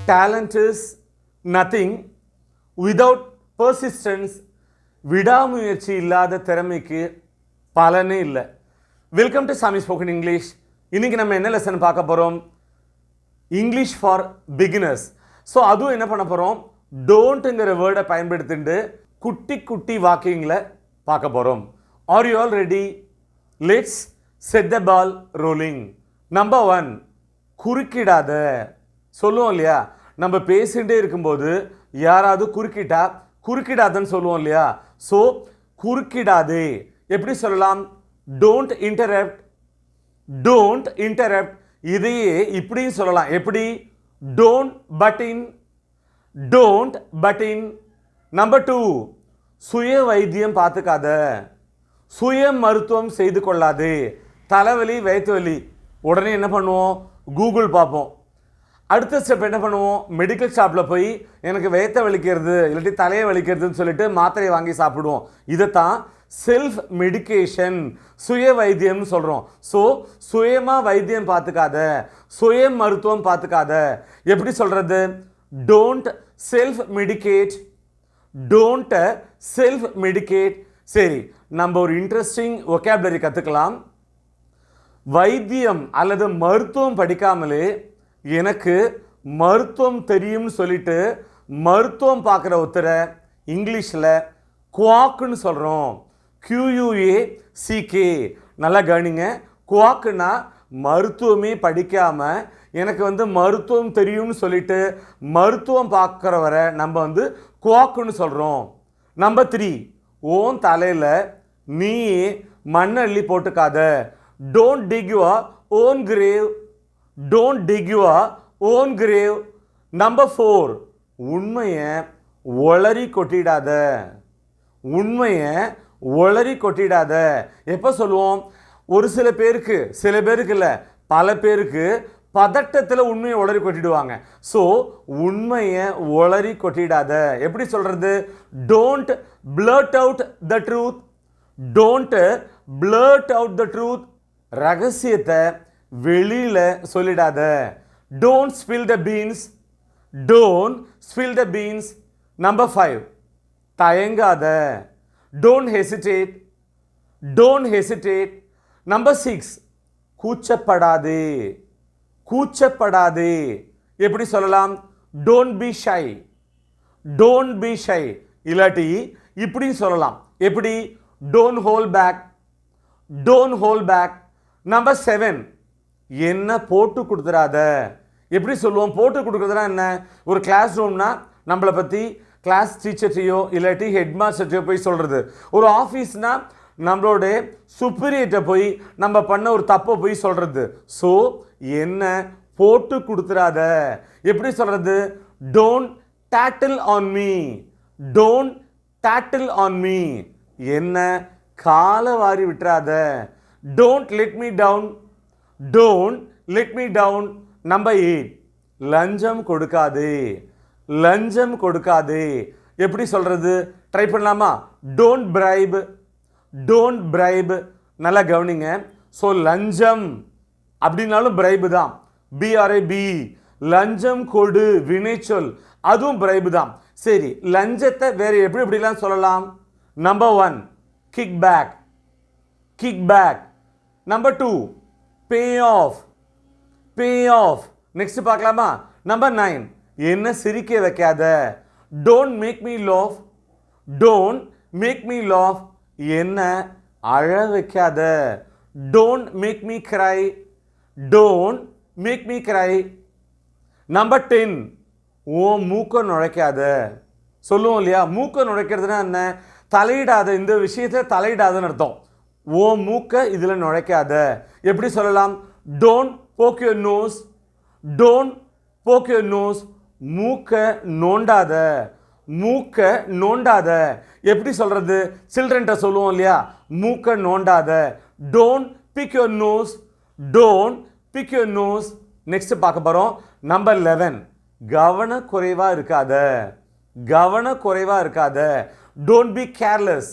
talent is nothing without persistence. விடாமுயற்சி இல்லாத திறமைக்கு பலனே இல்லை. வெல்கம் டு சாமி ஸ்போக்கன் இங்கிலீஷ். இன்னைக்கு நம்ம என்ன லெசன் பார்க்க போகிறோம்? English for beginners. ஸோ அதுவும் என்ன பண்ண போகிறோம்? டோன்ட்டுங்கிற வேர்டை பயன்படுத்திட்டு குட்டி குட்டி வாக்கியங்களை பார்க்க போகிறோம். Are you all ready? Let's set the ball rolling. Number 1, குறுக்கிடாத. சொல்லுவோம் இல்லையா, நம்ம பேசிகிட்டே இருக்கும்போது யாராவது குறுக்கிடாதன்னு சொல்லுவோம் இல்லையா. ஸோ குறுக்கிடாதே எப்படி சொல்லலாம்? Don't interrupt, don't interrupt. இதையே இப்படியும் சொல்லலாம். எப்படி? Don't butt in, don't butt in. Number 2, சுய வைத்தியம் பார்த்துக்காத, சுய மருத்துவம் செய்து கொள்ளாதே. தலைவலி வயிற்று வலி உடனே என்ன பண்ணுவோம்? கூகுள் பார்ப்போம். அடுத்த ஸ்டெப் என்ன பண்ணுவோம்? மெடிக்கல் ஷாப்பில் போய் எனக்கு வயிற்றை வலிக்கிறது இல்லாட்டி தலையை வலிக்கிறதுன்னு சொல்லிட்டு மாத்திரையை வாங்கி சாப்பிடுவோம். இதைத்தான் செல்ஃப் மெடிக்கேஷன், சுய வைத்தியம்னு சொல்கிறோம். ஸோ சுயமாக வைத்தியம் பார்த்துக்காத, சுய மருத்துவம் பார்த்துக்காத. எப்படி சொல்கிறது? Don't self medicate, don't self medicate. சரி, நம்ம ஒரு இன்ட்ரெஸ்டிங் ஒகேபுலரி கற்றுக்கலாம். வைத்தியம் அல்லது மருத்துவம் படிக்காமலே எனக்கு மருத்துவம் தெரியும்னு சொல்லிட்டு மருத்துவம் பார்க்குற ஒருத்தரை இங்கிலீஷில் குவாக்குன்னு சொல்கிறோம். QUACK. நல்லா கவனிங்க. குவாக்குன்னா மருத்துவமே படிக்காமல் எனக்கு மருத்துவம் தெரியும்னு சொல்லிட்டு மருத்துவம் பார்க்குறவரை நம்ம குவாக்குன்னு சொல்கிறோம். நம்பர் 3, ஓன் தலையில் நீ மண்ணள்ளி போட்டுக்காத. Don't dig your own grave, don't dig your own grave. Number 4, உண்மையை ஒளரி கொட்டிடாத, உண்மையை ஒளரி கொட்டிடாத. எப்போ சொல்லுவோம்? ஒரு சில பேருக்கு இல்லை, பல பேருக்கு பதட்டத்தில் உண்மையை உளறி கொட்டிடுவாங்க. ஸோ உண்மையை உளறி கொட்டிடாத. எப்படி சொல்கிறது? Don't blurt out the truth, don't blurt out the truth. ரகசியத்தை வெளியில் சொல்லிடாத. Don't spill the beans, don't spill the beans. Number 5, தயங்காத. Don't hesitate, don't hesitate. Number 6, கூச்சப்படாதே, கூச்சப்படாதே. எப்படி சொல்லலாம்? Don't be shy, don't be shy. இல்லாட்டி இப்படி சொல்லலாம். எப்படி? Don't hold back, don't hold back. Number 7, என்ன போட்டு கொடுத்துடாத. எப்படி சொல்லுவோம்? போட்டு கொடுக்குறதுனா என்ன? ஒரு கிளாஸ் ரூம்னா நம்மளை பற்றி கிளாஸ் டீச்சர்ட்டையோ இல்லாட்டி ஹெட் மாஸ்டர்ட்டையோ போய் சொல்கிறது. ஒரு ஆஃபீஸ்னால் நம்மளோட சுப்பீரியர்கிட்ட போய் நம்ம பண்ண ஒரு தப்பை போய் சொல்கிறது. ஸோ என்ன போட்டு கொடுத்துடாத. எப்படி சொல்கிறது? Don't tattle on me, don't tattle on me. என்ன காலை வாரி விட்டுறாத. Don't let me down, don't let me down. Number 8, லஞ்சம் கொடுக்காதே, லஞ்சம் கொடுக்காதே. எப்படி சொல்கிறது? ட்ரை பண்ணலாமா? Don't bribe, don't bribe. நல்லா கவனிங்க. ஸோ லஞ்சம் அப்படின்னாலும் பிரைபு தான். BRIB, லஞ்சம் கொடு, வினைச்சொல், அதுவும் பிரைபு தான். சரி, லஞ்சத்தை வேறு எப்படிலாம் சொல்லலாம்? Number 1, kick back, kick back. Number 2, pay off, pay off. Next பார்க்கலாமா? நம்பர் 9, என்ன சிரிக்க வைக்காத. Don't make me laugh, don't make me laugh. என்ன அழ வைக்காத. Don't make me cry, don't make me cry. Number 10, ஓ மூக்க நுழைக்காத. சொல்லுவோம் இல்லையா, மூக்க நுழைக்கிறதுனா என்ன? தலையிடாத, இந்த விஷயத்தில் தலையிடாதன்னு அர்த்தம். ஓ மூக்க இதில் நுழைக்காத. எப்படி சொல்லலாம்? Don't poke your nose, don't poke your nose. மூக்க நோண்டாத, மூக்க நோண்டாத. எப்படி சொல்கிறது? சில்ட்ரன்ட்ட சொல்லுவோம் இல்லையா, மூக்க நோண்டாத. Don't pick your nose, don't pick your nose. Next பார்க்க போகிறோம். நம்பர் 11, கவனக்குறைவாக இருக்காத, கவனக்குறைவாக இருக்காத. Don't be careless,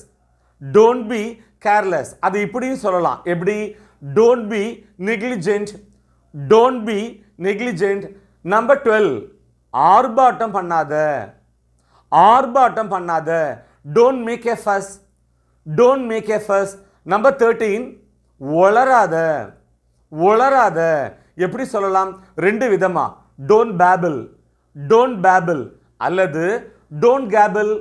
don't be careless. அது இப்படியும் சொல்லலாம். எப்படி? Don't be negligent, don't be negligent. Number 12, ஆர்ப்பாட்டம் பண்ணாத, ஆர்ப்பாட்டம் பண்ணாத. டோன்ட் மேக் எ ஃபஸ், don't make a fuss. Number 13, உளராத, உளராத. எப்படி சொல்லலாம்? ரெண்டு விதமா. டோன்ட் பேபிள், டோன்ட் பேபிள் அல்லது டோன்ட் கேபிள்,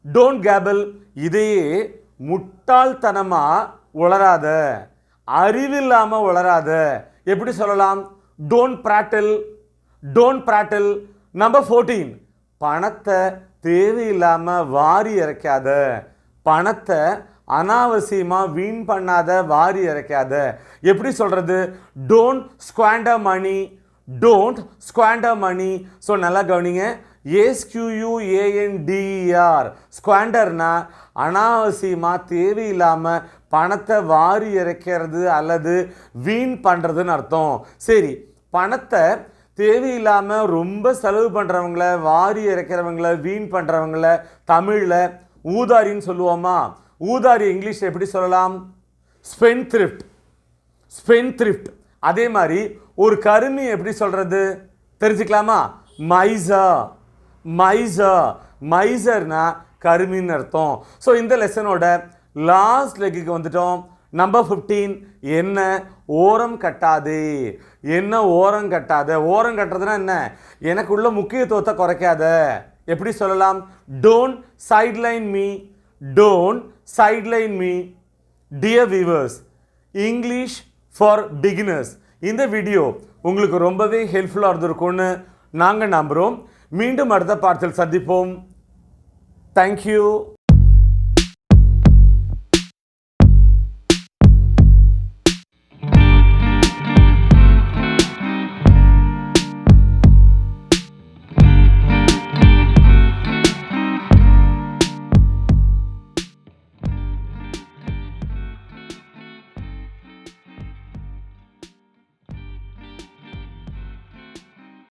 டோன்ட் கேபிள். இதையே முட்டாள்தனமா உளராத, அறிவில்லாம உளராத. எப்படி சொல்லலாம்? Don't prattle, don't prattle. Number 14, பணத்தை தேவையில்லாம வாரி இறைக்காத, பணத்தை அனாவசியமா வீண் பண்ணாத, வாரி இறைக்காத. எப்படி சொல்றது? Don't squander money, don't squander money. So நல்லா கவனிங்க. SQUANDER, ஸ்குவாண்டர்னா அனாவசியமா தேவையில்லாம பணத்தை வாரி இறைக்கிறது அல்லது வீண் பண்ணுறதுன்னு அர்த்தம். சரி, பணத்தை தேவையில்லாமல் ரொம்ப செலவு பண்ணுறவங்கள, வாரி இறைக்கிறவங்கள, வீண் பண்ணுறவங்கள தமிழில் ஊதாரின்னு சொல்லுவோமா? ஊதாரி இங்கிலீஷ் எப்படி சொல்லலாம்? ஸ்பென்த்ரிஃப்ட், ஸ்பென்த்ரிஃப்ட். அதே மாதிரி ஒரு கருமி எப்படி சொல்கிறது தெரிஞ்சுக்கலாமா? மைசர், மைசர். மைசர்னா கருமின்னு அர்த்தம். ஸோ இந்த லெசனோட லாஸ்ட் லெக்குக்கு வந்துட்டோம். நம்பர் 15, என்ன ஓரம் கட்டாதே, என்ன ஓரம் கட்டாத. ஓரம் கட்டுறதுனா என்ன? எனக்குள்ள முக்கியத்துவத்தை குறைக்காத. எப்படி சொல்லலாம்? Don't sideline me, don't sideline me. Dear viewers, English for beginners இந்த வீடியோ உங்களுக்கு ரொம்பவே ஹெல்ப்ஃபுல்லாக இருந்திருக்கும்னு நாங்கள் நம்புகிறோம். மீண்டும் அடுத்த பாடத்தில் சந்திப்போம். தேங்க்யூ.